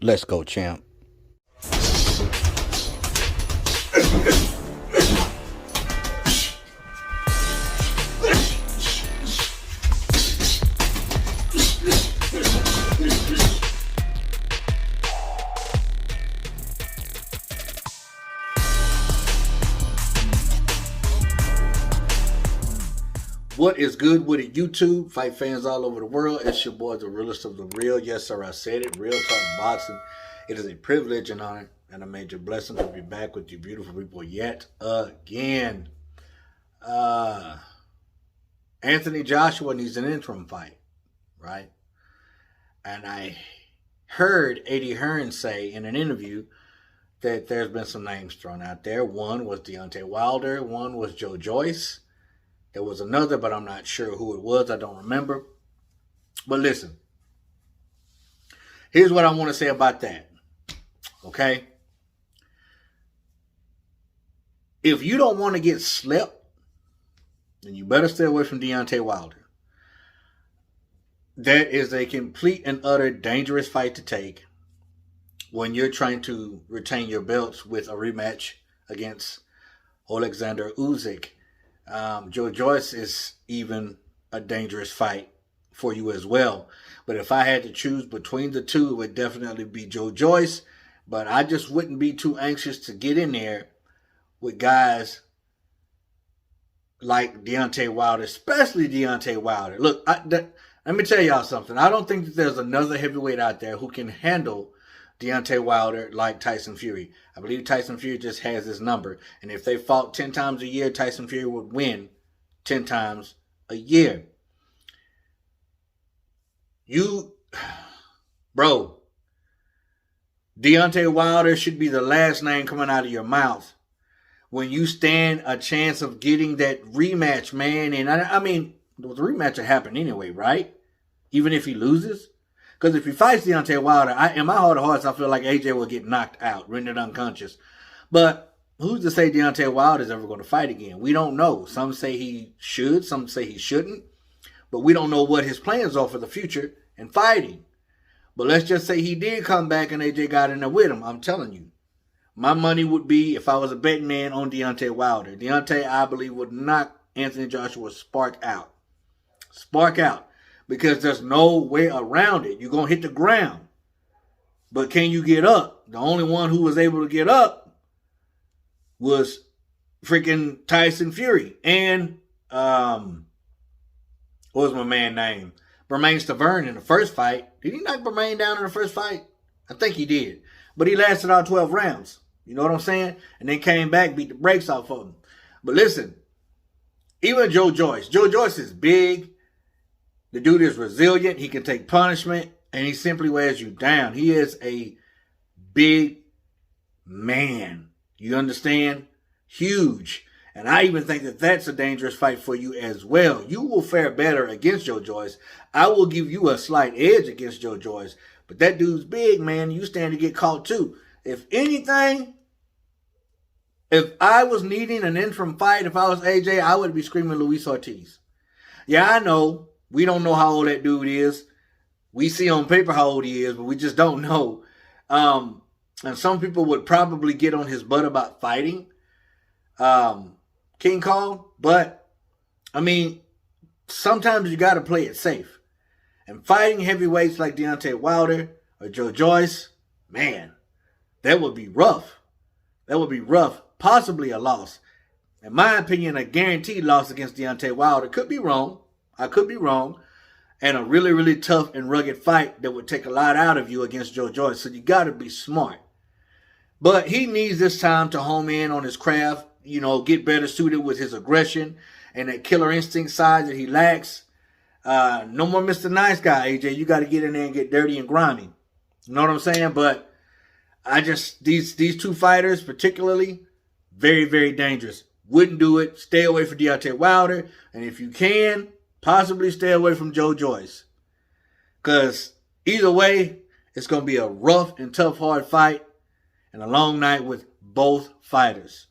Let's go, champ. What is good with it, YouTube? Fight fans all over the world. It's your boy, the realest of the real. Yes, sir, I said it. Real talk boxing. It is a privilege and honor and a major blessing to be back with you beautiful people yet again. Anthony Joshua needs an interim fight, right? And I heard Eddie Hearn say in an interview that there's been some names thrown out there. One was Deontay Wilder. One was Joe Joyce. There was another, but I'm not sure who it was. I don't remember. But listen, here's what I want to say about that. Okay? If you don't want to get slept, then you better stay away from Deontay Wilder. That is a complete and utter dangerous fight to take when you're trying to retain your belts with a rematch against Alexander Usyk. Joe Joyce is even a dangerous fight for you as well. But if I had to choose between the two, it would definitely be Joe Joyce. But I just wouldn't be too anxious to get in there with guys like Deontay Wilder, especially Deontay Wilder. Look, let me tell y'all something. I don't think that there's another heavyweight out there who can handle Deontay Wilder like Tyson Fury. I believe Tyson Fury just has his number. And if they fought 10 times a year, Tyson Fury would win 10 times a year. Bro, Deontay Wilder should be the last name coming out of your mouth when you stand a chance of getting that rematch, man. And I mean, the rematch will happen anyway, right? Even if he loses. Because if he fights Deontay Wilder, in my heart of hearts, I feel like AJ will get knocked out, rendered unconscious. But who's to say Deontay Wilder is ever going to fight again? We don't know. Some say he should, some say he shouldn't. But we don't know what his plans are for the future in fighting. But let's just say he did come back and AJ got in there with him. I'm telling you, my money would be, if I was a betting man, on Deontay Wilder. Deontay, I believe, would knock Anthony Joshua's spark out. Spark out. Because there's no way around it. You're going to hit the ground. But can you get up? The only one who was able to get up was freaking Tyson Fury. And, what was my man's name? Bermain Stavern in the first fight. Did he knock Bermain down in the first fight? I think he did. But he lasted all 12 rounds. You know what I'm saying? And then came back, beat the brakes off of him. But listen, even Joe Joyce. Joe Joyce is big. The dude is resilient. He can take punishment, and he simply wears you down. He is a big man. You understand? Huge. And I even think that that's a dangerous fight for you as well. You will fare better against Joe Joyce. I will give you a slight edge against Joe Joyce. But that dude's big, man. You stand to get caught too. If anything, if I was needing an interim fight, if I was AJ, I would be screaming Luis Ortiz. Yeah, I know. We don't know how old that dude is. We see on paper how old he is, but we just don't know. And some people would probably get on his butt about fighting King Kong. But, I mean, sometimes you got to play it safe. And fighting heavyweights like Deontay Wilder or Joe Joyce, man, that would be rough. That would be rough. Possibly a loss. In my opinion, a guaranteed loss against Deontay Wilder. Could be wrong. I could be wrong. And a really, really tough and rugged fight that would take a lot out of you against Joe Joyce. So you got to be smart. But he needs this time to home in on his craft, get better suited with his aggression and that killer instinct side that he lacks. No more Mr. Nice Guy, AJ. You got to get in there and get dirty and grimy. You know what I'm saying? But these two fighters particularly, very, very dangerous. Wouldn't do it. Stay away from Deontay Wilder. And if you can, possibly stay away from Joe Joyce. Because either way, it's going to be a rough and tough, hard fight and a long night with both fighters.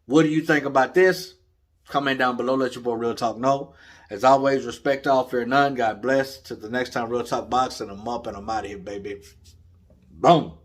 What do you think about this? Comment down below. Let your boy Real Talk know. As always, respect all, fear none. God bless. Till the next time, Real Talk Boxing. I'm up and I'm out of here, baby. Boom.